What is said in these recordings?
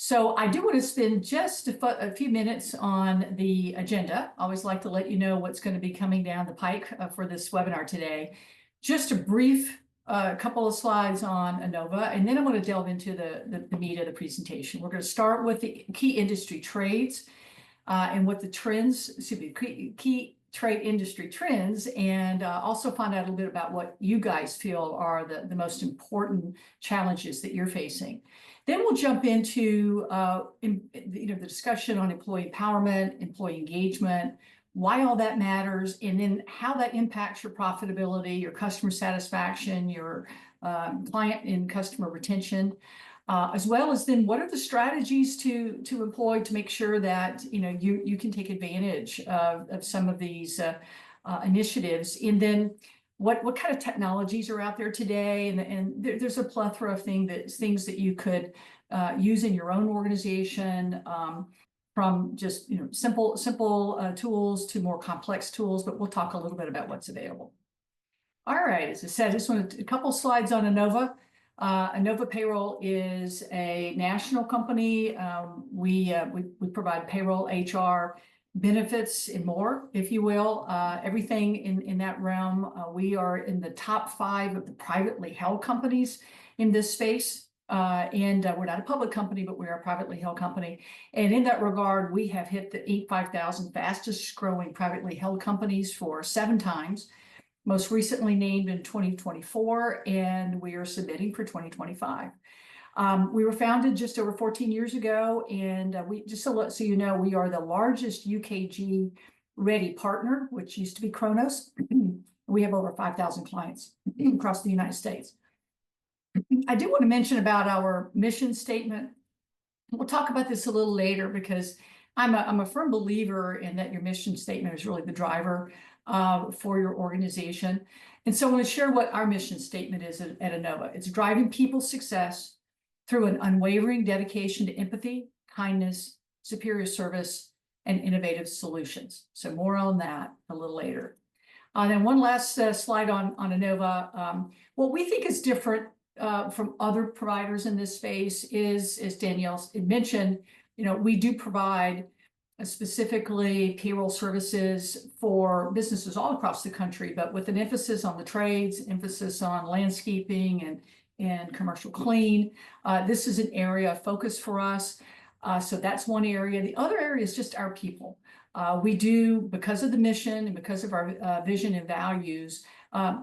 So I do want to spend just a few minutes on the agenda. I always like to let you know what's going to be coming down the pike for this webinar today. Just a brief couple of slides on ANOVA, and then I want to delve into the meat of the presentation. We're going to start with the key industry trades and what the trends, key trade industry trends, and also find out a little bit about what you guys feel are the most important challenges that you're facing. Then we'll jump into the discussion on employee empowerment, employee engagement, why all that matters, and then how that impacts your profitability, your customer satisfaction, your client and customer retention, as well as then what are the strategies to employ to make sure that you can take advantage of some of these initiatives, and then what kind of technologies are out there today, and there's a plethora of things that you could use in your own organization, from just simple tools to more complex tools, but we'll talk a little bit about what's available. All right, as I said, just want a couple slides on ANOVA. ANOVA Payroll is a national company. We provide payroll, HR, benefits, and more, if you will, everything in that realm. We are in the top 5 of the privately held companies in this space. And we're not a public company, but we are a privately held company. And in that regard, we have hit the 5,000 fastest growing privately held companies for 7 times. Most recently named in 2024, and we are submitting for 2025. We were founded just over 14 years ago, and we just so you know, we are the largest UKG ready partner, which used to be Kronos. We have over 5,000 clients across the United States. I do want to mention about our mission statement. We'll talk about this a little later because I'm a firm believer in that your mission statement is really the driver for your organization. And so I want to share what our mission statement is at ANOVA. It's driving people's success through an unwavering dedication to empathy, kindness, superior service, and innovative solutions. So more on that a little later. Then one last slide on ANOVA. What we think is different from other providers in this space is, as Danielle mentioned, we do provide specifically payroll services for businesses all across the country, but with an emphasis on the trades, emphasis on landscaping and commercial clean. This is an area of focus for us. So that's one area. The other area is just our people. We do, because of the mission and because of our vision and values,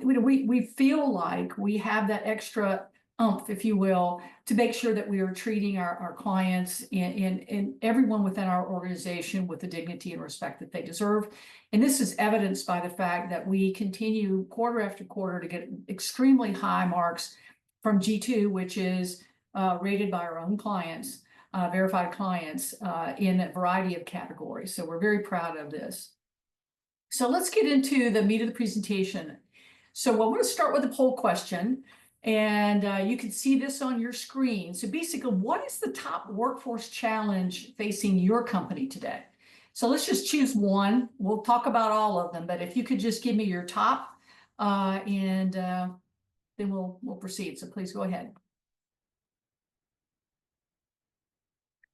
we feel like we have that extra oomph, if you will, to make sure that we are treating our clients and everyone within our organization with the dignity and respect that they deserve. And this is evidenced by the fact that we continue quarter after quarter to get extremely high marks from G2, which is rated by our own clients, verified clients, in a variety of categories. So we're very proud of this. So let's get into the meat of the presentation. So we're going to start with a poll question. And you can see this on your screen. So basically, what is the top workforce challenge facing your company today? So let's just choose one. We'll talk about all of them, but if you could just give me your top, and then we'll proceed. So please go ahead.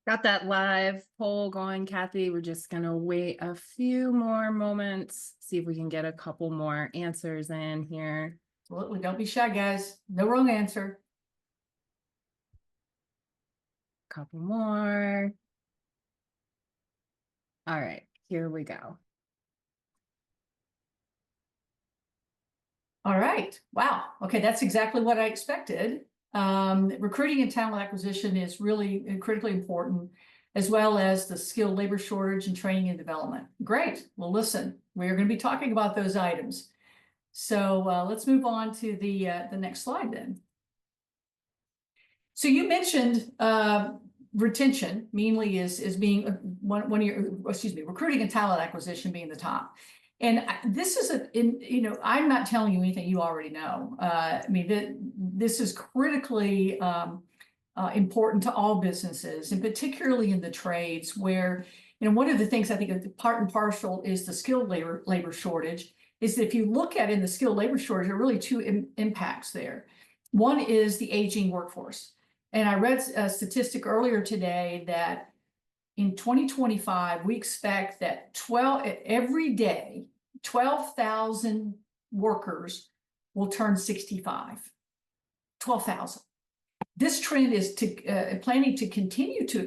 Got that live poll going, Kathy. We're just going to wait a few more moments, see if we can get a couple more answers in here. Absolutely. Don't be shy, guys. No wrong answer. Couple more. All right, here we go. All right. Wow. Okay, that's exactly what I expected. Recruiting and talent acquisition is really critically important, as well as the skilled labor shortage and training and development. Great. Well, listen, we're going to be talking about those items. So let's move on to the next slide then. So you mentioned retention mainly is being one of your, recruiting and talent acquisition being the top. And this is I'm not telling you anything you already know. I mean, this is critically important to all businesses, and particularly in the trades where, one of the things I think part and parcel is the skilled labor shortage. Is that if you look at in the skilled labor shortage, there are really 2 impacts there. One is the aging workforce. And I read a statistic earlier today that in 2025, we expect that every day, 12,000 workers will turn 65. 12,000. This trend is planning to continue to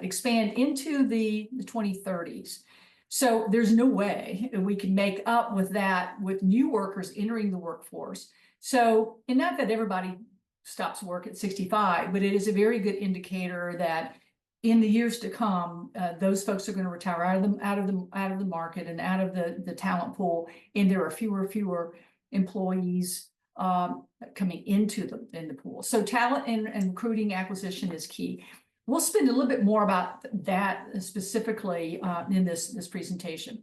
expand into the 2030s. So there's no way we can make up with that with new workers entering the workforce. So, and not that everybody stops work at 65, but it is a very good indicator that in the years to come, those folks are going to retire out of the market and out of the talent pool, and there are fewer employees coming into the pool. So talent and recruiting acquisition is key. We'll spend a little bit more about that specifically in this presentation.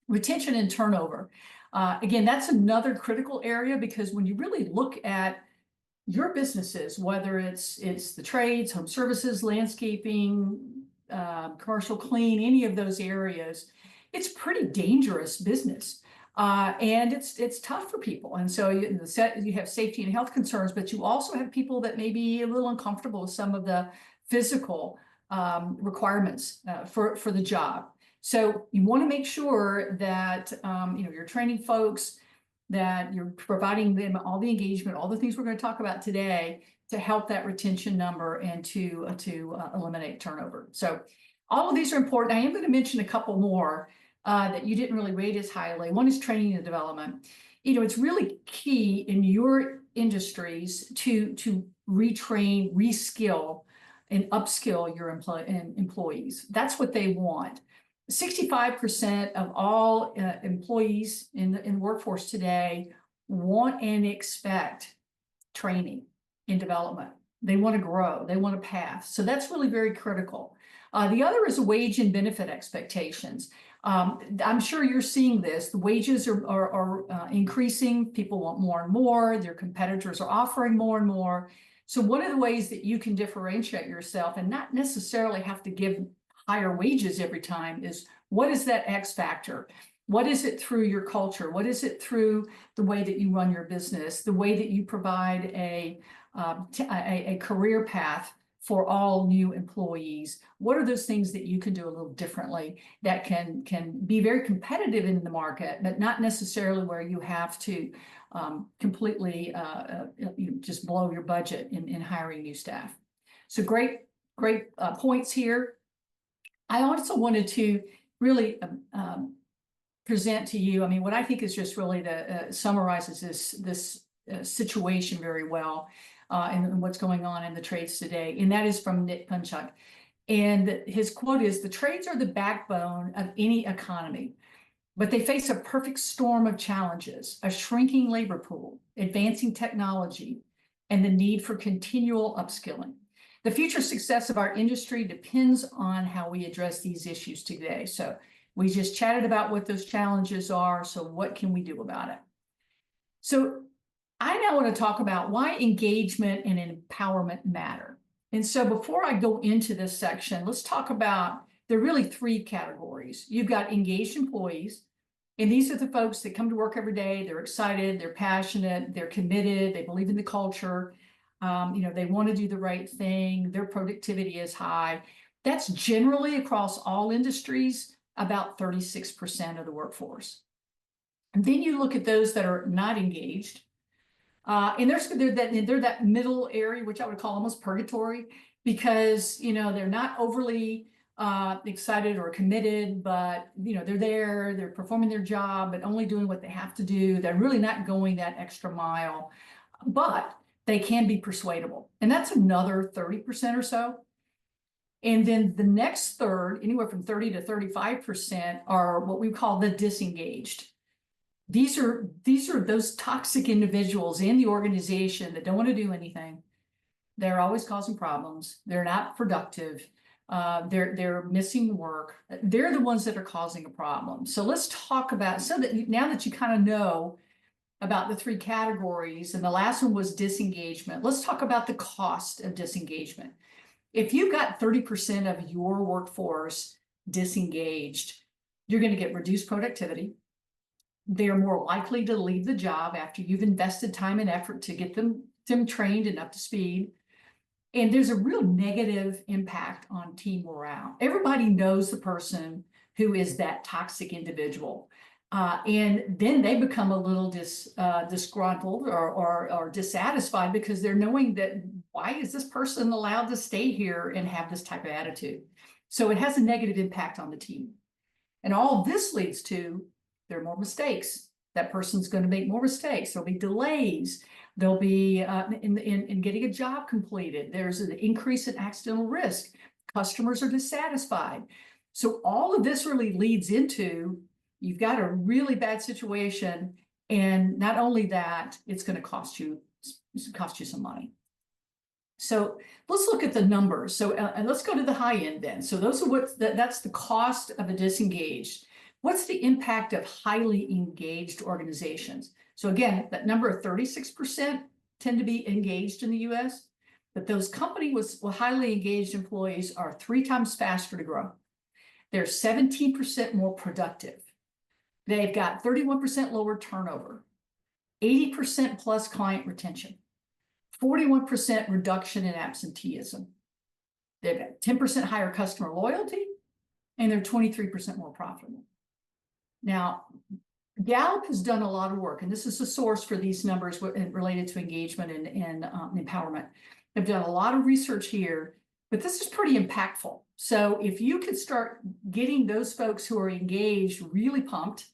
Retention and turnover. Again, that's another critical area, because when you really look at your businesses, whether it's the trades, home services, landscaping, commercial clean, any of those areas, it's pretty dangerous business. And it's tough for people. And so you have safety and health concerns, but you also have people that may be a little uncomfortable with some of the physical requirements for the job. So you want to make sure that you're training folks, that you're providing them all the engagement, all the things we're going to talk about today to help that retention number and to eliminate turnover. So all of these are important. I am going to mention a couple more that you didn't really rate as highly. One is training and development. It's really key in your industries to retrain, reskill, and upskill your employees. That's what they want. 65% of all employees in the workforce today want and expect training and development. They want to grow. They want a path. So that's really very critical. The other is wage and benefit expectations. I'm sure you're seeing this. The wages are increasing. People want more and more. Their competitors are offering more and more. So one of the ways that you can differentiate yourself and not necessarily have to give higher wages every time is, what is that X factor? What is it through your culture? What is it through the way that you run your business, the way that you provide a career path for all new employees? What are those things that you can do a little differently that can be very competitive in the market, but not necessarily where you have to completely just blow your budget in hiring new staff? So great points here. I also wanted to really present to you, what I think is just really summarizes this situation very well, and what's going on in the trades today. And that is from Nick Punchuk. And his quote is, "The trades are the backbone of any economy, but they face a perfect storm of challenges: a shrinking labor pool, advancing technology, and the need for continual upskilling. The future success of our industry depends on how we address these issues today." So we just chatted about what those challenges are. So what can we do about it? So I now want to talk about why engagement and empowerment matter. And so before I go into this section, let's talk about, there are really three categories. You've got engaged employees, and these are the folks that come to work every day. They're excited, they're passionate, they're committed, they believe in the culture. They want to do the right thing. Their productivity is high. That's generally across all industries, about 36% of the workforce. And then you look at those that are not engaged, and they're that middle area, which I would call almost purgatory, because they're not overly excited or committed, but they're performing their job, but only doing what they have to do. They're really not going that extra mile, but they can be persuadable. And that's another 30% or so. And then the next third, anywhere from 30 to 35%, are what we call the disengaged. These are those toxic individuals in the organization that don't want to do anything. They're always causing problems. They're not productive. They're missing work. They're the ones that are causing a problem. So let's talk about, so that now that you kind of know about the three categories, and the last one was disengagement, let's talk about the cost of disengagement. If you've got 30% of your workforce disengaged, you're going to get reduced productivity. They're more likely to leave the job after you've invested time and effort to get them trained and up to speed. And there's a real negative impact on team morale. Everybody knows the person who is that toxic individual. And then they become a little disgruntled or dissatisfied because they're knowing that why is this person allowed to stay here and have this type of attitude? So it has a negative impact on the team. And all of this leads to there are more mistakes. That person's going to make more mistakes. There'll be delays. There'll be in getting a job completed. There's an increase in accidental risk. Customers are dissatisfied. So all of this really leads into you've got a really bad situation, and not only that, it's going to cost you some money. So let's look at the numbers. So and let's go to the high end then. So those are that's the cost of a disengaged. What's the impact of highly engaged organizations? So again, that number of 36% tend to be engaged in the US, but those companies with highly engaged employees are 3 times faster to grow. They're 17% more productive. They've got 31% lower turnover, 80% plus client retention, 41% reduction in absenteeism. They've got 10% higher customer loyalty, and they're 23% more profitable. Now, Gallup has done a lot of work, and this is the source for these numbers related to engagement and empowerment. They've done a lot of research here, but this is pretty impactful. So if you could start getting those folks who are engaged really pumped,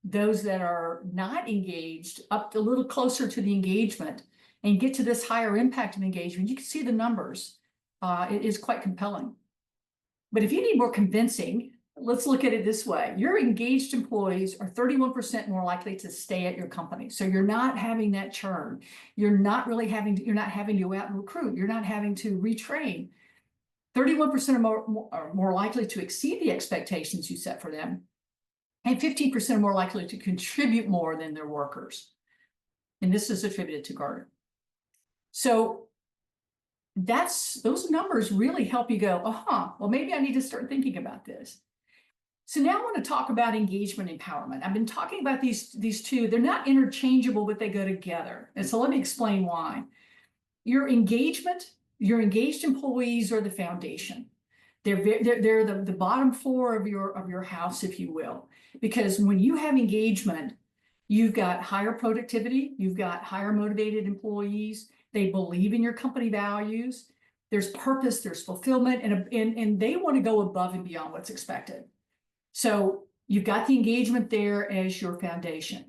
those that are not engaged up a little closer to the engagement, and get to this higher impact of engagement, you can see the numbers. It is quite compelling. But if you need more convincing, let's look at it this way. Your engaged employees are 31% more likely to stay at your company. So you're not having that churn. You're not having to go out and recruit. You're not having to retrain. 31% are more likely to exceed the expectations you set for them. And 15% are more likely to contribute more than their workers. And this is attributed to Gartner. So those numbers really help you go, well, maybe I need to start thinking about this. So now I want to talk about engagement empowerment. I've been talking about these two. They're not interchangeable, but they go together. And so let me explain why. Your engaged employees are the foundation. They're the bottom floor of your house, if you will, because when you have engagement, you've got higher productivity, you've got higher motivated employees. They believe in your company values. There's purpose, there's fulfillment, and they want to go above and beyond what's expected. So you've got the engagement there as your foundation.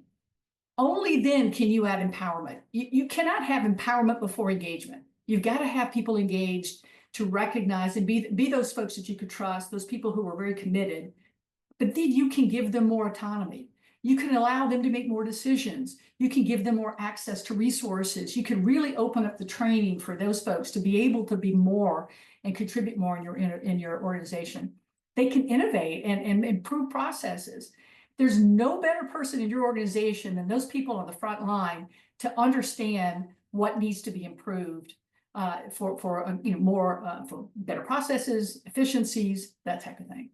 Only then can you add empowerment. You cannot have empowerment before engagement. You've got to have people engaged to recognize and be those folks that you could trust, those people who are very committed. But then you can give them more autonomy. You can allow them to make more decisions. You can give them more access to resources. You can really open up the training for those folks to be able to be more and contribute more in your organization. They can innovate and improve processes. There's no better person in your organization than those people on the front line to understand what needs to be improved for better processes, efficiencies, that type of thing.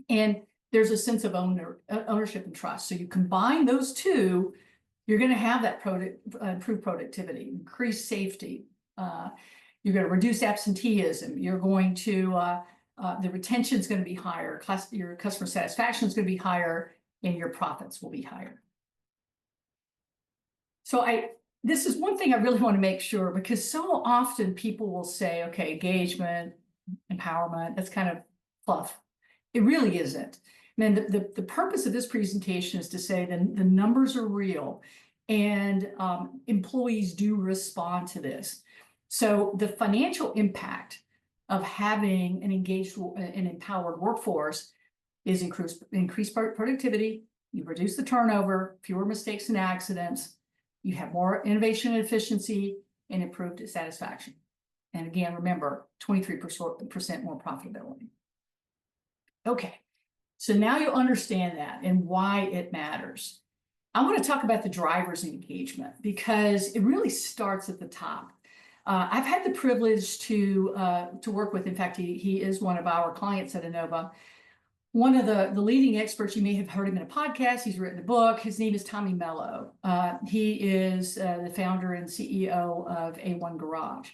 And there's a sense of ownership and trust. So you combine those two, you're going to have that improved productivity, increased safety. You're going to reduce absenteeism. You're going to the retention is going to be higher, your customer satisfaction is going to be higher, and your profits will be higher. So this is one thing I really want to make sure, because so often people will say, okay, engagement, empowerment, that's kind of fluff. It really isn't. I mean, the purpose of this presentation is to say that the numbers are real, and employees do respond to this. So the financial impact of having an engaged and empowered workforce is increased productivity, you reduce the turnover, fewer mistakes and accidents, you have more innovation and efficiency, and improved satisfaction. And again, remember, 23% more profitability. Okay, so now you'll understand that and why it matters. I want to talk about the drivers of engagement, because it really starts at the top. I've had the privilege to work with, in fact, he is one of our clients at Innova. One of the leading experts, you may have heard him in a podcast, he's written a book, his name is Tommy Mello. He is the founder and CEO of A1 Garage.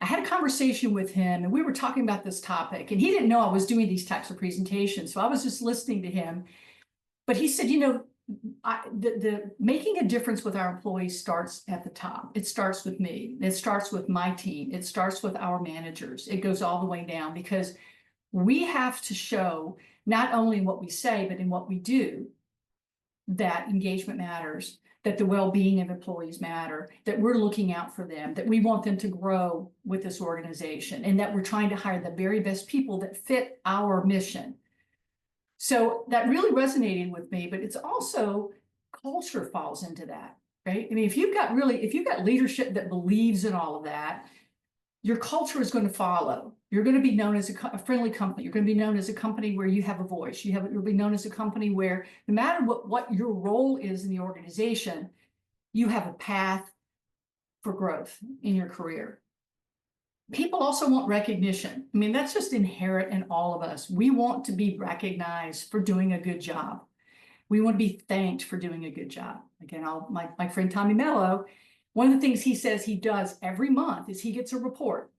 I had a conversation with him and we were talking about this topic, and he didn't know I was doing these types of presentations. So I was just listening to him. But he said, the making a difference with our employees starts at the top. It starts with me. It starts with my team. It starts with our managers. It goes all the way down, because we have to show not only in what we say, but in what we do, that engagement matters, that the well-being of employees matter, that we're looking out for them, that we want them to grow with this organization, and that we're trying to hire the very best people that fit our mission. So that really resonated with me, but it's also culture falls into that, right? I mean, if you've got leadership that believes in all of that, your culture is going to follow. You're going to be known as a friendly company. You're going to be known as a company where you have a voice. You'll be known as a company where no matter what your role is in the organization, you have a path for growth in your career. People also want recognition. I mean, that's just inherent in all of us. We want to be recognized for doing a good job. We want to be thanked for doing a good job. Again, my friend Tommy Mello, one of the things he says he does every month is he gets a report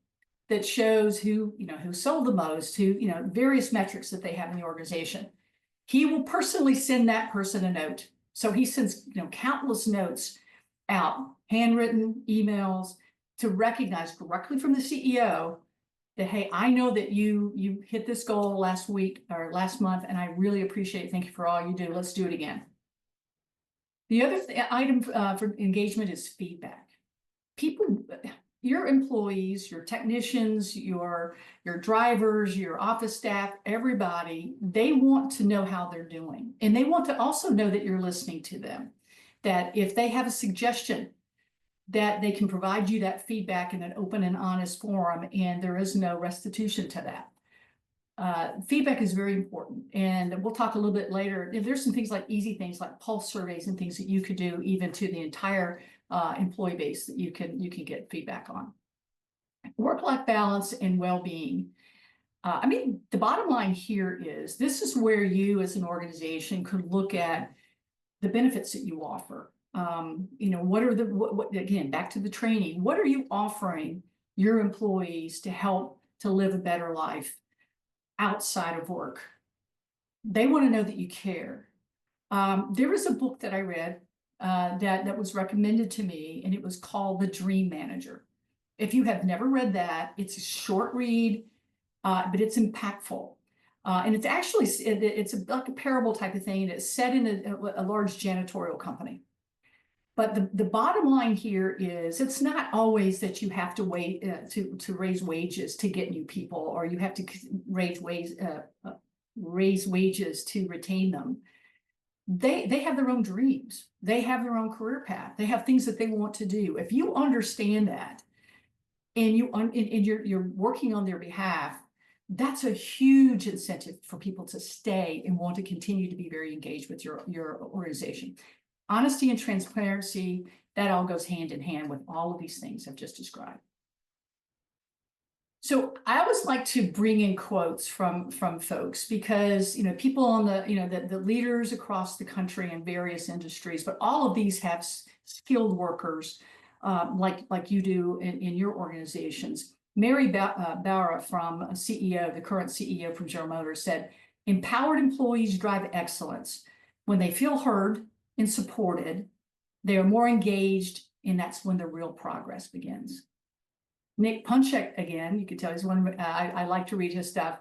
that shows who sold the most, various metrics that they have in the organization. He will personally send that person a note. So he sends, countless notes out, handwritten emails, to recognize directly from the CEO that, hey, I know that you hit this goal last week or last month, and I really appreciate it. Thank you for all you do. Let's do it again. The other item for engagement is feedback. People, your employees, your technicians, your drivers, your office staff, everybody, they want to know how they're doing. And they want to also know that you're listening to them, that if they have a suggestion, that they can provide you that feedback in an open and honest forum, and there is no restitution to that. Feedback is very important, and we'll talk a little bit later. If there's some things like easy things like pulse surveys and things that you could do even to the entire employee base that you can get feedback on. Work-life balance and well-being. I mean, the bottom line here is this is where you as an organization could look at the benefits that you offer. What are again, back to the training, what are you offering your employees to help to live a better life outside of work? They want to know that you care. There was a book that I read that was recommended to me, and it was called The Dream Manager. If you have never read that, it's a short read, but it's impactful. And it's actually, it's like a parable type of thing, and it's set in a large janitorial company. But the bottom line here is it's not always that you have to wait to raise wages to get new people, or you have to raise wages to retain them. They have their own dreams. They have their own career path. They have things that they want to do. If you understand that, and you're working on their behalf, that's a huge incentive for people to stay and want to continue to be very engaged with your organization. Honesty and transparency, that all goes hand in hand with all of these things I've just described. So I always like to bring in quotes from folks, because people on the leaders across the country in various industries, but all of these have skilled workers like you do in your organizations. Mary Barra, from the current CEO from General Motors, said, "Empowered employees drive excellence. When they feel heard and supported, they are more engaged, and that's when the real progress begins." Nick Punchek, again, you can tell he's one, I like to read his stuff.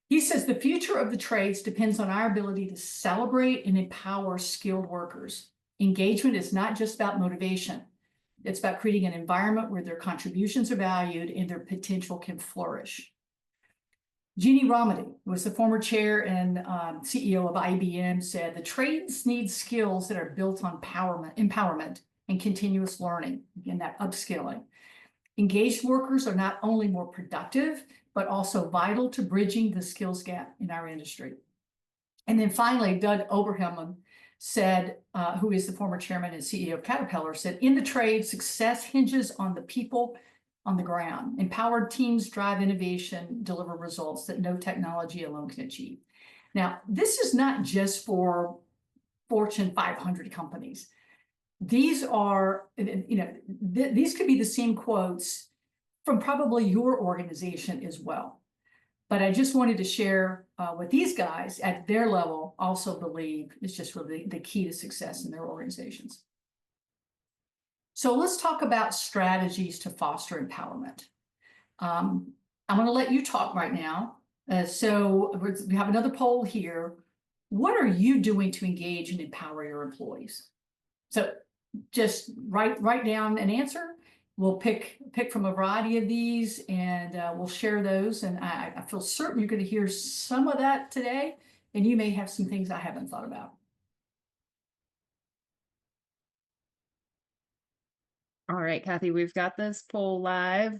He says, "The future of the trades depends on our ability to celebrate and empower skilled workers. Engagement is not just about motivation. It's about creating an environment where their contributions are valued and their potential can flourish." Jeannie Romedy, who was the former chair and CEO of IBM, said, "The trades need skills that are built on empowerment and continuous learning," and that upskilling. "Engaged workers are not only more productive, but also vital to bridging the skills gap in our industry." And then finally, Doug Oberhelman said, who is the former chairman and CEO of Caterpillar, said, "In the trade, success hinges on the people on the ground. Empowered teams drive innovation, deliver results that no technology alone can achieve." Now, this is not just for Fortune 500 companies. These are, these could be the same quotes from probably your organization as well. But I just wanted to share what these guys at their level also believe is just really the key to success in their organizations. So let's talk about strategies to foster empowerment. I'm going to let you talk right now. So we have another poll here. What are you doing to engage and empower your employees? So just write down an answer. We'll pick from a variety of these, and we'll share those. And I feel certain you're going to hear some of that today, and you may have some things I haven't thought about. All right, Kathey, we've got this poll live.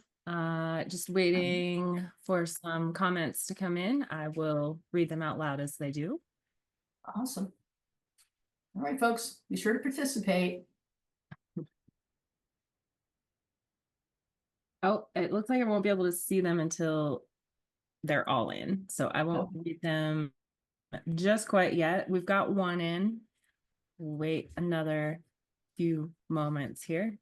Just waiting for some comments to come in. I will read them out loud as they do. Awesome. All right, folks, be sure to participate. Oh, it looks like I won't be able to see them until they're all in. So I won't read them just quite yet. We've got one in. Wait another few moments here.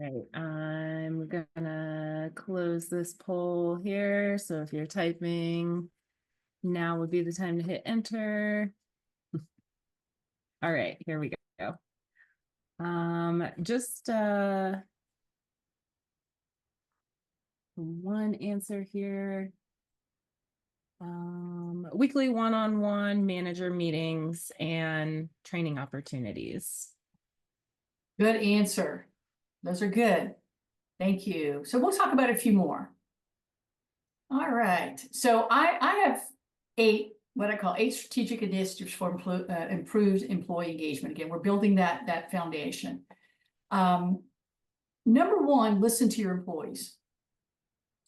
Okay, I'm gonna close this poll here. So if you're typing, now would be the time to hit enter. All right, here we go. Just one answer here. Weekly one-on-one manager meetings and training opportunities. Good answer. Those are good. Thank you. So we'll talk about a few more. All right. So I have what I call 8 strategic initiatives for improved employee engagement. Again, we're building that foundation. Number one, listen to your employees.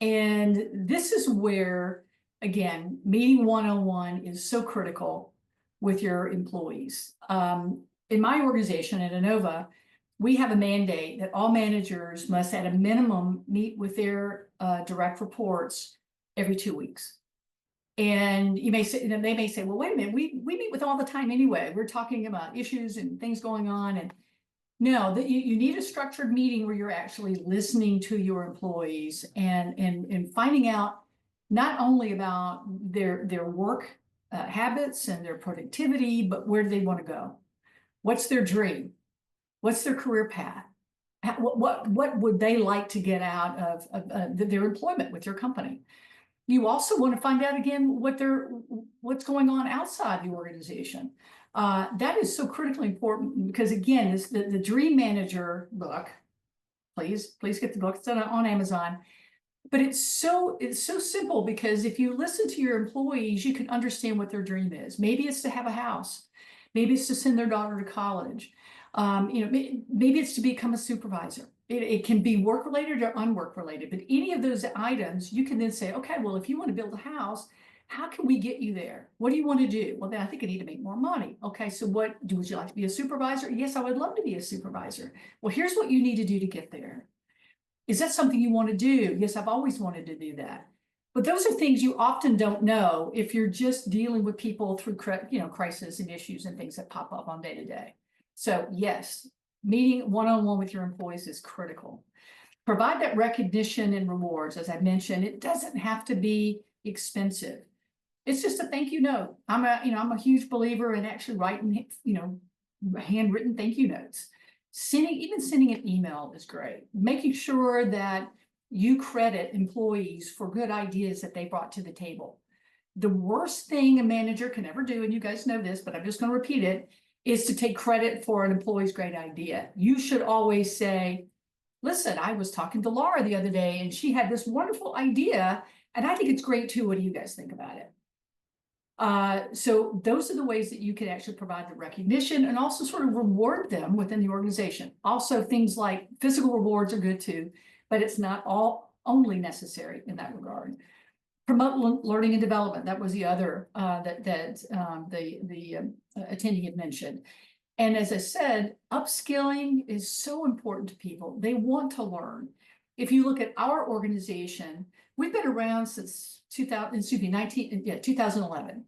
And this is where, again, meeting one-on-one is so critical with your employees. In my organization at Inova, we have a mandate that all managers must at a minimum meet with their direct reports every 2 weeks. And you may say, they may say, well, wait a minute, we meet with all the time anyway. We're talking about issues and things going on. And no, that you need a structured meeting where you're actually listening to your employees and finding out not only about their work habits and their productivity, but where do they want to go? What's their dream? What's their career path? What would they like to get out of their employment with your company? You also want to find out again what's going on outside the organization. That is so critically important because again, this the Dream Manager book. Please get the book. It's on Amazon. But it's so simple because if you listen to your employees, you can understand what their dream is. Maybe it's to have a house. Maybe it's to send their daughter to college. Maybe it's to become a supervisor. It can be work related or unwork related, but any of those items, you can then say, okay, well, if you want to build a house, how can we get you there? What do you want to do? Well, then I think I need to make more money. Okay, so would you like to be a supervisor? Yes, I would love to be a supervisor. Well, here's what you need to do to get there. Is that something you want to do? Yes, I've always wanted to do that. But those are things you often don't know if you're just dealing with people through crisis and issues and things that pop up on day to day. So yes, meeting one-on-one with your employees is critical. Provide that recognition and rewards. As I mentioned, it doesn't have to be expensive. It's just a thank you note. I'm a huge believer in actually writing, handwritten thank you notes. Even sending an email is great. Making sure that you credit employees for good ideas that they brought to the table. The worst thing a manager can ever do, and you guys know this, but I'm just going to repeat it, is to take credit for an employee's great idea. You should always say, listen, I was talking to Laura the other day and she had this wonderful idea and I think it's great too. What do you guys think about it? So those are the ways that you can actually provide the recognition and also sort of reward them within the organization. Also, things like physical rewards are good too, but it's not only necessary in that regard. Promote learning and development. That was the other that the attendee had mentioned. And as I said, upskilling is so important to people. They want to learn. if you look at our organization, we've been around since 2011.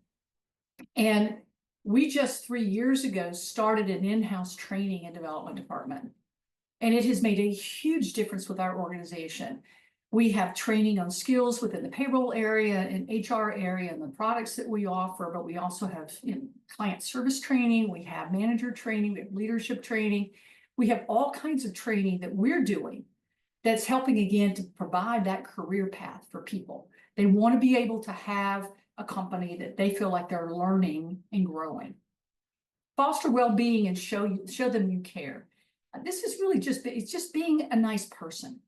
And we just 3 years ago started an in-house training and development department. And it has made a huge difference with our organization. We have training on skills within the payroll area and HR area and the products that we offer, but we also have client service training, we have manager training, we have leadership training. We have all kinds of training that we're doing that's helping, again, to provide that career path for people. They want to be able to have a company that they feel like they're learning and growing. Foster well-being and show them you care. This is really it's just being a nice person,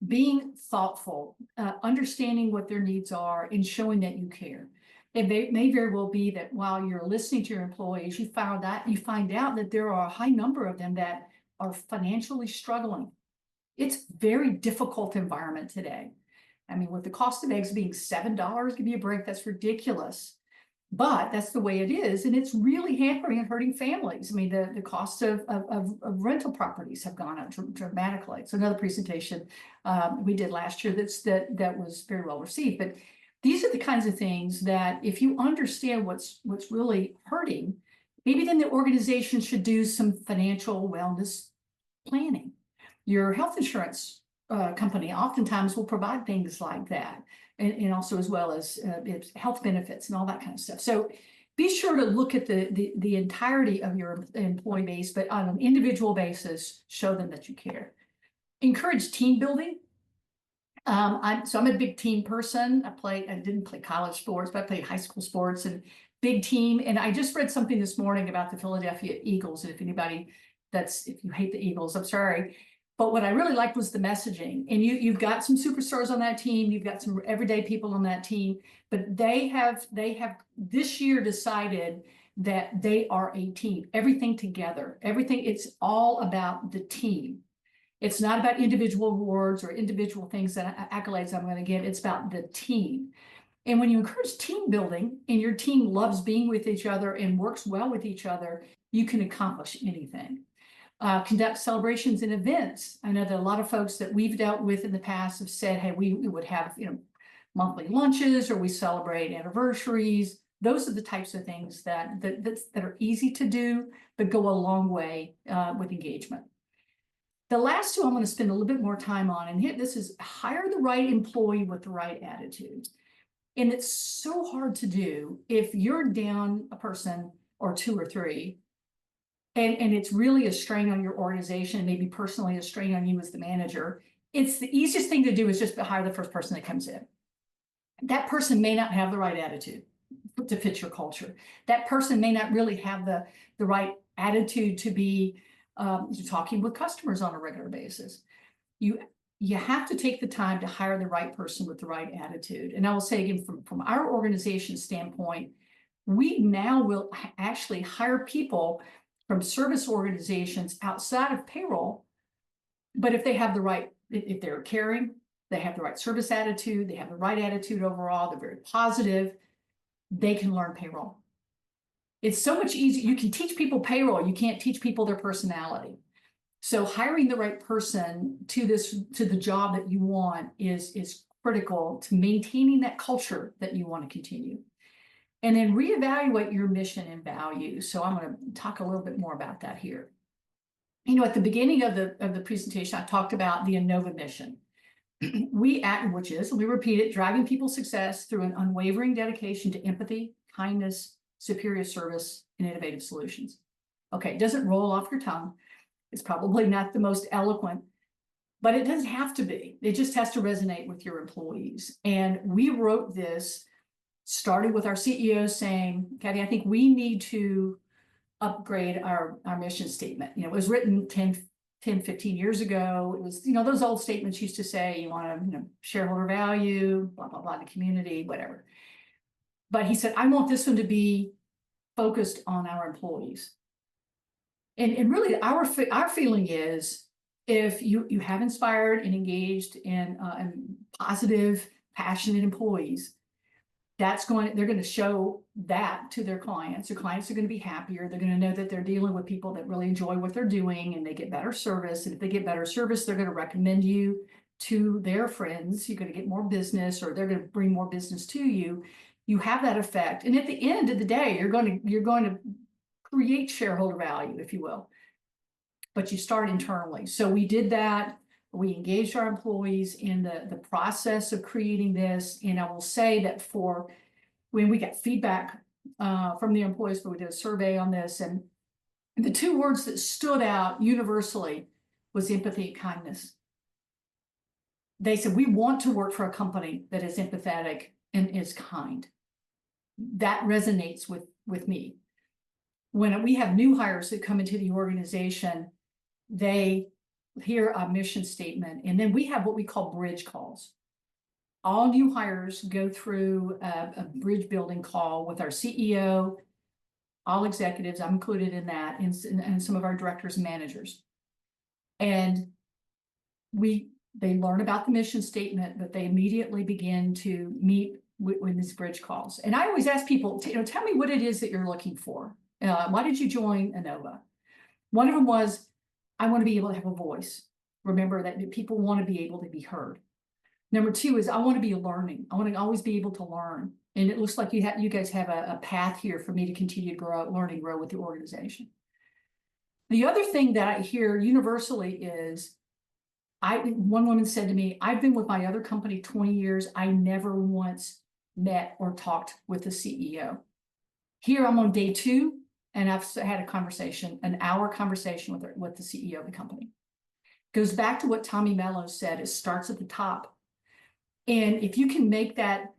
being thoughtful, understanding what their needs are and showing that you care. It may very well be that while you're listening to your employees, you find out that there are a high number of them that are financially struggling. It's a very difficult environment today. I mean, with the cost of eggs being $7, give me a break, that's ridiculous. But that's the way it is, and it's really hampering and hurting families. I mean, the cost of rental properties have gone up dramatically. It's another presentation we did last year that was very well received. But these are the kinds of things that if you understand what's really hurting, maybe then the organization should do some financial wellness planning. Your health insurance company oftentimes will provide things like that. And also as well as health benefits and all that kind of stuff. So be sure to look at the entirety of your employee base, but on an individual basis, show them that you care. Encourage team building. So I'm a big team person. I didn't play college sports, but I played high school sports and big team. And I just read something this morning about the Philadelphia Eagles. And if you hate the Eagles, I'm sorry. But what I really liked was the messaging. And you've got some superstars on that team. You've got some everyday people on that team. But they have this year decided that they are a team. Everything together. It's all about the team. It's not about individual awards or individual things that accolades I'm going to give. It's about the team. And when you encourage team building and your team loves being with each other and works well with each other, you can accomplish anything. Conduct celebrations and events. I know that a lot of folks that we've dealt with in the past have said, hey, we would have monthly lunches or we celebrate anniversaries. Those are the types of things that are easy to do, but go a long way with engagement. The last two I'm going to spend a little bit more time on, and this is hire the right employee with the right attitude. And it's so hard to do if you're down a person or two or three, and it's really a strain on your organization, maybe personally a strain on you as the manager. It's the easiest thing to do is just to hire the first person that comes in. That person may not have the right attitude to fit your culture. That person may not really have the right attitude to be talking with customers on a regular basis. You have to take the time to hire the right person with the right attitude. And I will say again, from our organization standpoint, we now will actually hire people from service organizations outside of payroll, but if they're caring, they have the right service attitude, they have the right attitude overall, they're very positive, they can learn payroll. It's so much easier. You can teach people payroll, you can't teach people their personality. So hiring the right person to the job that you want is critical to maintaining that culture that you want to continue. And then reevaluate your mission and values. So I'm going to talk a little bit more about that here. At the beginning of the presentation, I talked about the Innova mission. We repeat it, driving people's success through an unwavering dedication to empathy, kindness, superior service, and innovative solutions. Okay, it doesn't roll off your tongue. It's probably not the most eloquent, but it doesn't have to be. It just has to resonate with your employees. And we wrote this started with our CEO saying, Kathey, I think we need to upgrade our mission statement. It was written 10, 15 years ago. It was, those old statements used to say, you want to, shareholder value, blah, blah, blah, the community, whatever. But he said, I want this one to be focused on our employees. And really our feeling is if you have inspired and engaged and positive, passionate employees, they're going to show that to their clients. Their clients are going to be happier. They're going to know that they're dealing with people that really enjoy what they're doing and they get better service. And if they get better service, they're going to recommend you to their friends, you're going to get more business, or they're going to bring more business to you. You have that effect. And at the end of the day, you're going to create shareholder value, if you will. But you start internally. So we did that. We engaged our employees in the process of creating this. And I will say that when we got feedback from the employees, but we did a survey on this, and the two words that stood out universally was empathy and kindness. They said, we want to work for a company that is empathetic and is kind. That resonates with me. When we have new hires that come into the organization, they hear a mission statement, and then we have what we call bridge calls. All new hires go through a bridge building call with our CEO, all executives, I'm included in that, and some of our directors and managers. And they learn about the mission statement, but they immediately begin to meet with these bridge calls. And I always ask people, tell me what it is that you're looking for. Why did you join Inova? One of them was, I want to be able to have a voice. Remember that people want to be able to be heard. Number two is, I want to be learning. I want to always be able to learn. And it looks like you guys have a path here for me to continue to learn and grow with the organization. The other thing that I hear universally is, one woman said to me, I've been with my other company 20 years. I never once met or talked with the CEO. Here I'm on day 2, and I've had a conversation, an hour conversation with the CEO of the company. Goes back to what Tommy Mello said, it starts at the top. And if you can make that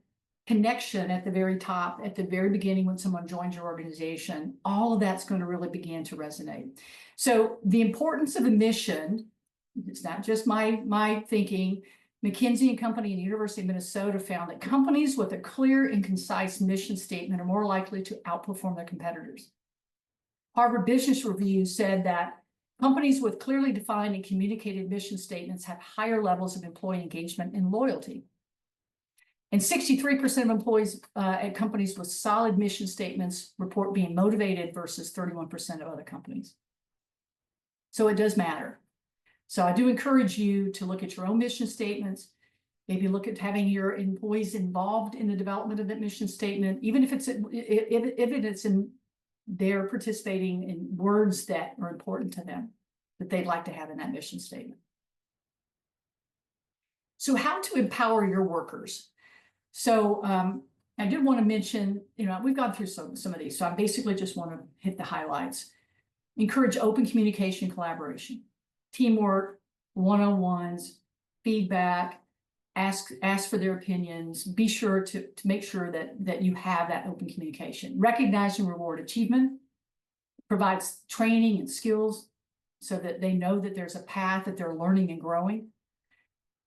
connection at the very top, at the very beginning when someone joins your organization, all of that's going to really begin to resonate. So the importance of a mission, it's not just my thinking. McKinsey and Company and the University of Minnesota found that companies with a clear and concise mission statement are more likely to outperform their competitors. Harvard Business Review said that companies with clearly defined and communicated mission statements have higher levels of employee engagement and loyalty. And 63% of employees at companies with solid mission statements report being motivated versus 31% of other companies. So it does matter. So I do encourage you to look at your own mission statements, maybe look at having your employees involved in the development of that mission statement, even if it's in they're participating in words that are important to them, that they'd like to have in that mission statement. So how to empower your workers. So I did want to mention, we've gone through some of these, so I basically just want to hit the highlights. Encourage open communication and collaboration, teamwork, one-on-ones, feedback, ask for their opinions. Be sure to make sure that you have that open communication. Recognize and reward achievement, provides training and skills so that they know that there's a path that they're learning and growing.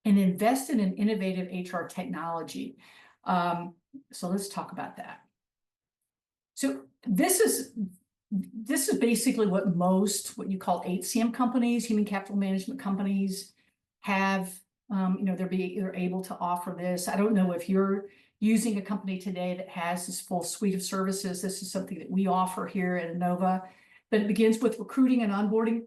And invest in an innovative HR technology. So let's talk about that. So this is basically what you call HCM companies, human capital management companies, have. They're able to offer this. I don't know if you're using a company today that has this full suite of services. This is something that we offer here at Inova, but it begins with recruiting and onboarding.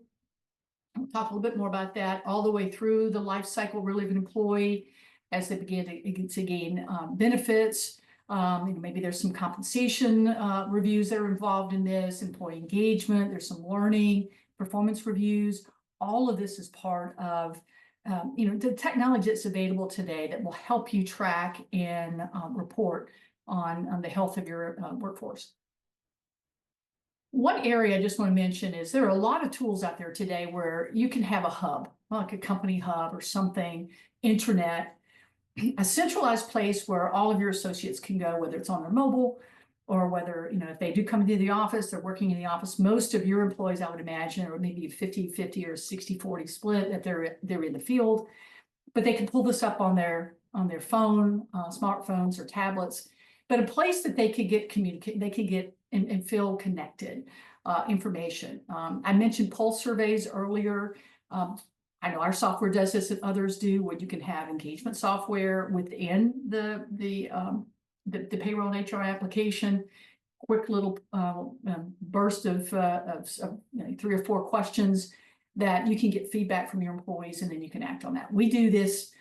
We'll talk a little bit more about that, all the way through the life cycle really of an employee as they begin to gain benefits. Maybe there's some compensation reviews that are involved in this, employee engagement, there's some learning, performance reviews. All of this is part of the technology that's available today that will help you track and report on the health of your workforce. One area I just want to mention is there are a lot of tools out there today where you can have a hub, like a company hub or something, intranet, a centralized place where all of your associates can go, whether it's on their mobile or whether, if they do come into the office, they're working in the office. Most of your employees, I would imagine, or maybe 50-50 or 60-40 split, that they're in the field, but they can pull this up on their phone, smartphones or tablets, but a place that they could get and feel connected information. I mentioned pulse surveys earlier. I know our software does this and others do, where you can have engagement software within the payroll and HR application, quick little burst of 3 or 4 questions that you can get feedback from your employees, and then you can act on that. We do this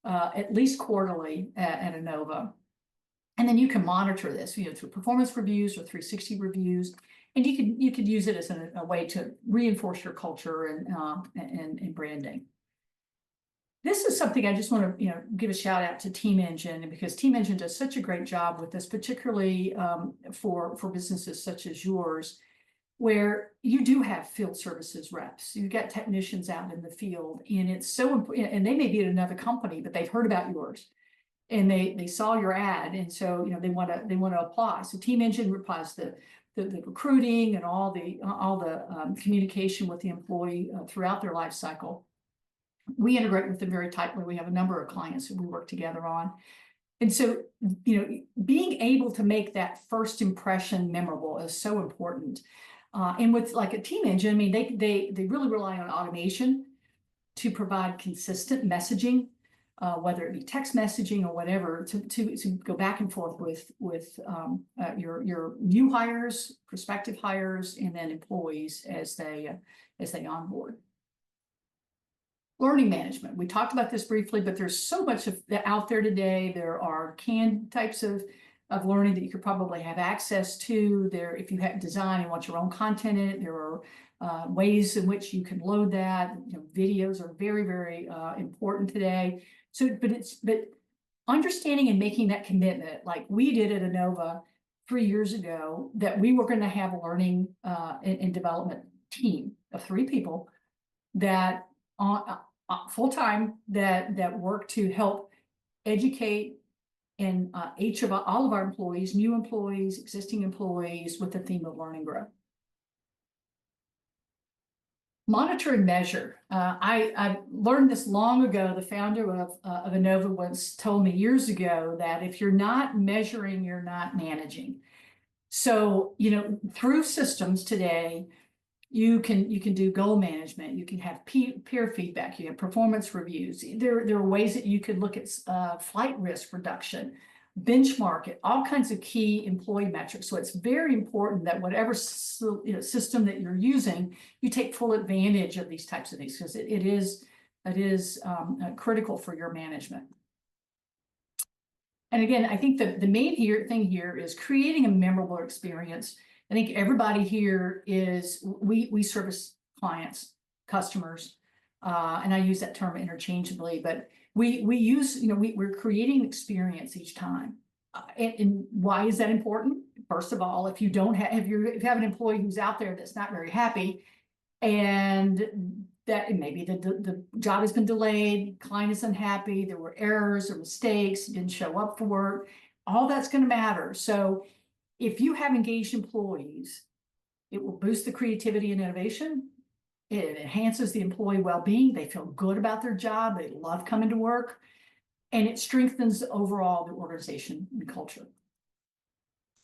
at least quarterly at Inova. And then you can monitor this, through performance reviews or 360 reviews, and you could use it as a way to reinforce your culture and branding. This is something I just want to give a shout out to Team Engine, because Team Engine does such a great job with this, particularly for businesses such as yours, where you do have field services reps. You've got technicians out in the field, and it's so important. And they may be at another company, but they've heard about yours, and they saw your ad, and so they want to apply. So Team Engine applies the recruiting and all the communication with the employee throughout their life cycle. We integrate with them very tightly. We have a number of clients that we work together on. And so, being able to make that first impression memorable is so important. And with like a Team Engine, I mean, they really rely on automation to provide consistent messaging, whether it be text messaging or whatever, to go back and forth with your new hires, prospective hires, and then employees as they onboard. Learning management. We talked about this briefly, but there's so much of that out there today. There are canned types of learning that you could probably have access to. There, if you have design and want your own content in it, there are ways in which you can load that. Videos are very, very important today. So, but understanding and making that commitment, like we did at Inova 3 years ago, that we were going to have a learning and development team of 3 people that full-time that work to help educate and all of our employees, new employees, existing employees, with the theme of learn and grow. Monitor and measure. I learned this long ago. The founder of Inova once told me years ago that if you're not measuring, you're not managing. So, through systems today, you can do goal management. You can have peer feedback. You have performance reviews. There are ways that you could look at flight risk reduction, benchmark it, all kinds of key employee metrics. So it's very important that whatever system that you're using, you take full advantage of these types of things, because it is critical for your management. And again, I think the main thing here is creating a memorable experience. I think everybody here we service clients, customers, and I use that term interchangeably, but we use, we're creating experience each time. And why is that important? First of all, if you have an employee who's out there that's not very happy, and that maybe the job has been delayed, client is unhappy, there were errors or mistakes, didn't show up for work, all that's going to matter. So if you have engaged employees, it will boost the creativity and innovation. It enhances the employee well-being. They feel good about their job. They love coming to work. And it strengthens overall the organization and culture.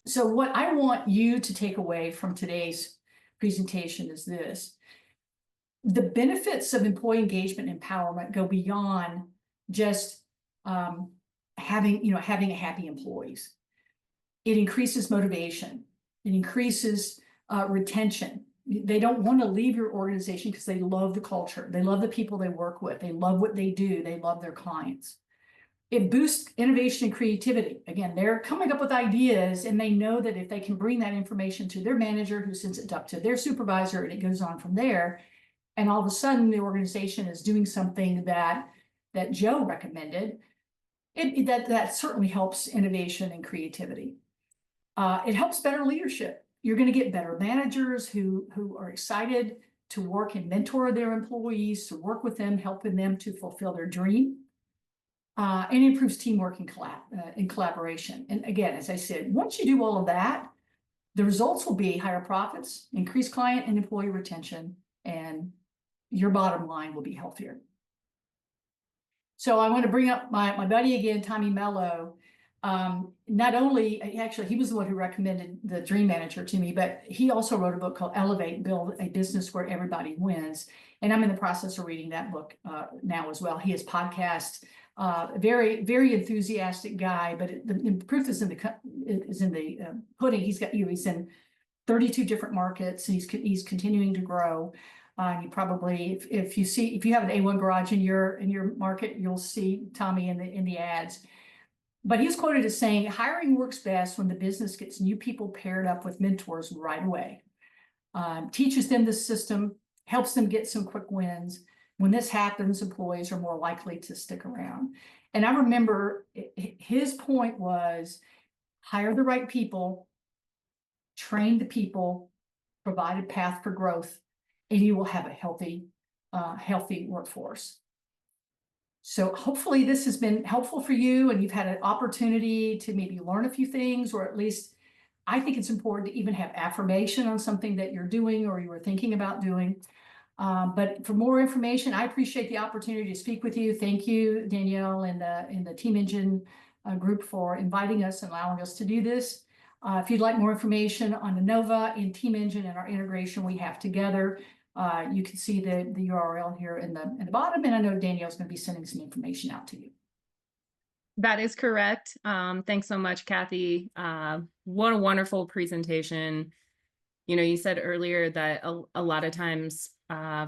So what I want you to take away from today's presentation is this. The benefits of employee engagement and empowerment go beyond just having happy employees. It increases motivation. It increases retention. They don't want to leave your organization because they love the culture. They love the people they work with. They love what they do. They love their clients. It boosts innovation and creativity. Again, they're coming up with ideas, and they know that if they can bring that information to their manager, who sends it up to their supervisor, and it goes on from there, and all of a sudden the organization is doing something that Joe recommended, that certainly helps innovation and creativity. It helps better leadership. You're going to get better managers who are excited to work and mentor their employees, to work with them, helping them to fulfill their dream, and improves teamwork and collaboration. And again, as I said, once you do all of that, the results will be higher profits, increased client and employee retention, and your bottom line will be healthier. So I want to bring up my buddy again, Tommy Mello. Not only, actually, he was the one who recommended the Dream Manager to me, but he also wrote a book called Elevate, Build a Business Where Everybody Wins. And I'm in the process of reading that book now as well. He has podcasts, very, very enthusiastic guy, but the proof is in the pudding. He's in 32 different markets. He's continuing to grow. You probably, if you have an A1 garage in your market, you'll see Tommy in the ads. But he's quoted as saying, hiring works best when the business gets new people paired up with mentors right away. Teaches them the system, helps them get some quick wins. When this happens, employees are more likely to stick around. And I remember his point was hire the right people, train the people, provide a path for growth, and you will have a healthy workforce. So hopefully this has been helpful for you and you've had an opportunity to maybe learn a few things, or at least I think it's important to even have affirmation on something that you're doing or you were thinking about doing. But for more information, I appreciate the opportunity to speak with you. Thank you, Danielle, and the Team Engine group for inviting us and allowing us to do this. If you'd like more information on Innova and Team Engine and our integration we have together, you can see the URL here in the bottom, and I know Danielle's going to be sending some information out to you. That is correct. Thanks so much, Kathey. What a wonderful presentation. You know, you said earlier that a lot of times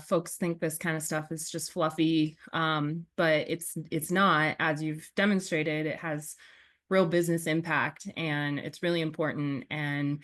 folks think this kind of stuff is just fluffy, but it's not. As you've demonstrated, it has real business impact, and it's really important. And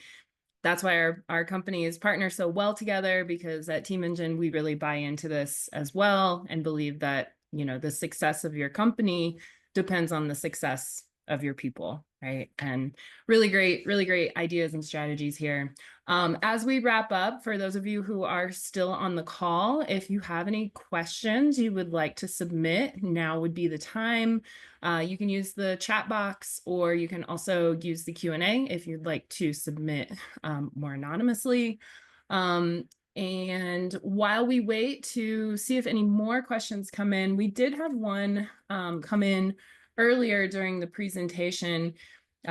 that's why our companies partner so well together, because at Team Engine, we really buy into this as well and believe that, you know, the success of your company depends on the success of your people, right? And really great ideas and strategies here. As we wrap up, for those of you who are still on the call, if you have any questions you would like to submit, now would be the time. You can use the chat box, or you can also use the Q&A if you'd like to submit more anonymously. And while we wait to see if any more questions come in, we did have one come in earlier during the presentation.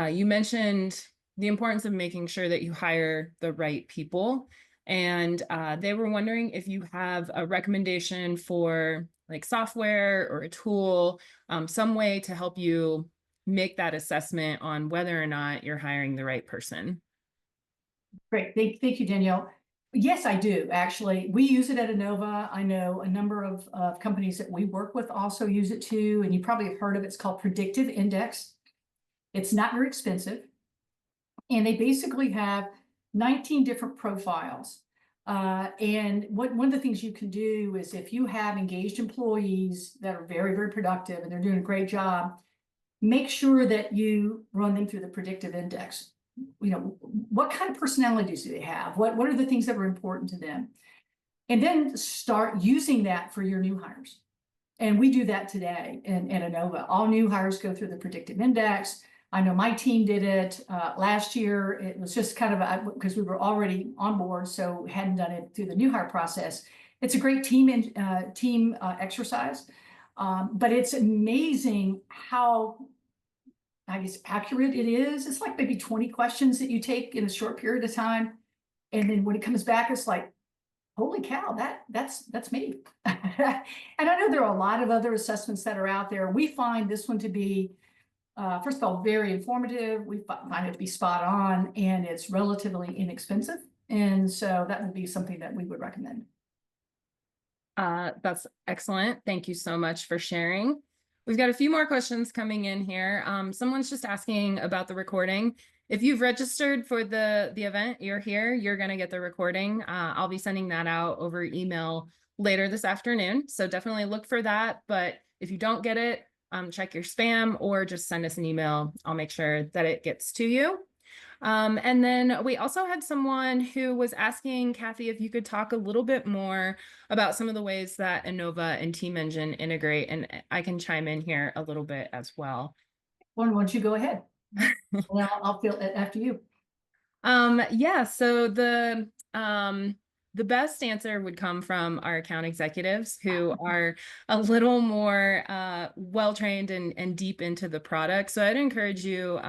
You mentioned the importance of making sure that you hire the right people. And they were wondering if you have a recommendation for like software or a tool, some way to help you make that assessment on whether or not you're hiring the right person. Great, thank you, Danielle. Yes, I do, actually. We use it at Innova. I know a number of companies that we work with also use it too, and you probably have heard of it. It's called Predictive Index. It's not very expensive. And they basically have 19 different profiles. And one of the things you can do is, if you have engaged employees that are very, very productive and they're doing a great job, make sure that you run them through the predictive index. You know, what kind of personalities do they have? What are the things that are important to them? And then start using that for your new hires. And we do that today at Innova. All new hires go through the predictive index. I know my team did it last year. It was just kind of because we were already on board, so hadn't done it through the new hire process. It's a great team exercise, but it's amazing how, I guess, accurate it is. It's like maybe 20 questions that you take in a short period of time, and then when it comes back, it's like, holy cow, that's me. And I know there are a lot of other assessments that are out there. We find this one to be, first of all, very informative. We find it to be spot on, and it's relatively inexpensive. And so that would be something that we would recommend. That's excellent. Thank you so much for sharing. We've got a few more questions coming in here. Someone's just asking about the recording. If you've registered for the event, you're here, you're going to get the recording. I'll be sending that out over email later this afternoon. So definitely look for that. But if you don't get it, check your spam or just send us an email. I'll make sure that it gets to you. And then we also had someone who was asking, Kathey, if you could talk a little bit more about some of the ways that Innova and Team Engine integrate, and I can chime in here a little bit as well. Why don't you go ahead? Well, I'll fill it after you. Yeah, so the best answer would come from our account executives, who are a little more well-trained and deep into the product. So I'd encourage you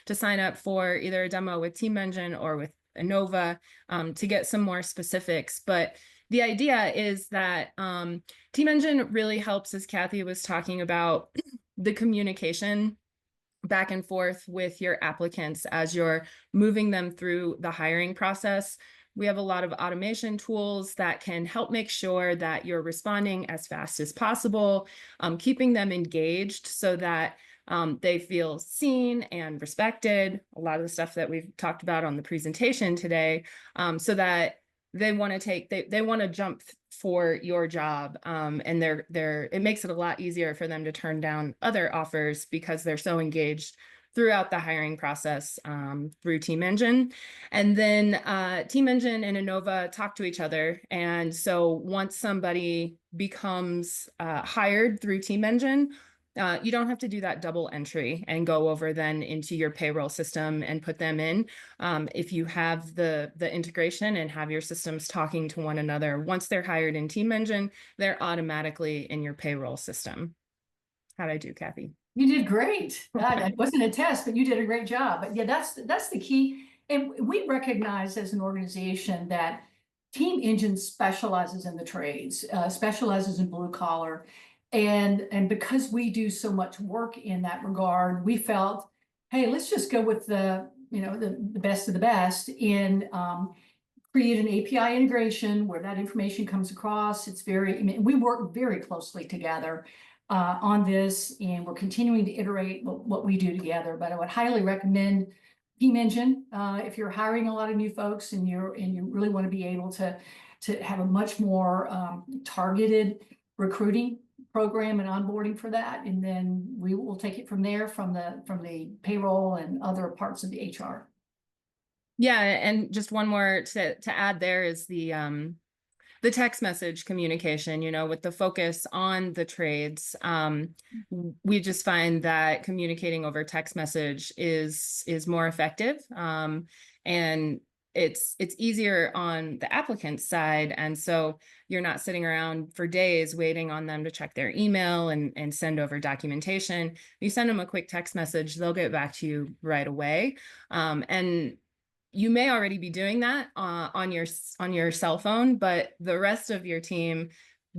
to sign up for either a demo with Team Engine or with Innova to get some more specifics. But the idea is that Team Engine really helps, as Kathey was talking about, the communication back and forth with your applicants as you're moving them through the hiring process. We have a lot of automation tools that can help make sure that you're responding as fast as possible, keeping them engaged so that they feel seen and respected. A lot of the stuff that we've talked about on the presentation today, so that they want to they want to jump for your job, and it makes it a lot easier for them to turn down other offers because they're so engaged throughout the hiring process, through Team Engine. And then Team Engine and Innova talk to each other. And so once somebody becomes hired through Team Engine, you don't have to do that double entry and go over then into your payroll system and put them in. If you have the integration and have your systems talking to one another, once they're hired in Team Engine, they're automatically in your payroll system. How'd I do, Kathey? You did great. That wasn't a test, but you did a great job. But yeah, that's the key. And we recognize as an organization that Team Engine specializes in the trades, specializes in blue collar. And because we do so much work in that regard, we felt, hey, let's just go with the best of the best in create an API integration where that information comes across. We work very closely together on this, and we're continuing to iterate what we do together. But I would highly recommend Team Engine if you're hiring a lot of new folks and you really want to be able to have a much more targeted recruiting program and onboarding for that. And then we will take it from there, from the payroll and other parts of the HR. Yeah, and just one more to add there is the text message communication, with the focus on the trades. We just find that communicating over text message is more effective. And it's easier on the applicant's side. And so you're not sitting around for days waiting on them to check their email and send over documentation. You send them a quick text message, they'll get back to you right away. And you may already be doing that on your cell phone, but the rest of your team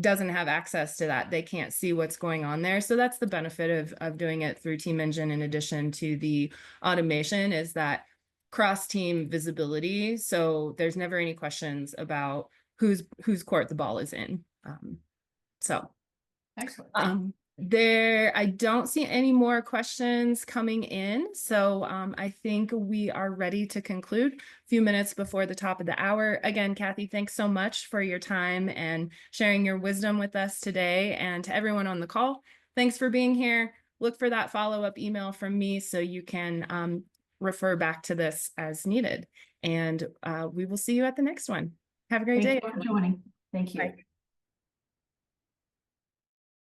doesn't have access to that. They can't see what's going on there. So that's the benefit of doing it through Team Engine, in addition to the automation, is that cross-team visibility. So there's never any questions about whose court the ball is in. Excellent. I don't see any more questions coming in. So I think we are ready to conclude a few minutes before the top of the hour. Again, Kathey, thanks so much for your time and sharing your wisdom with us today. And to everyone on the call, thanks for being here. Look for that follow-up email from me so you can refer back to this as needed. And we will see you at the next one. Have a great day. Thank you for joining. Thank you. Bye.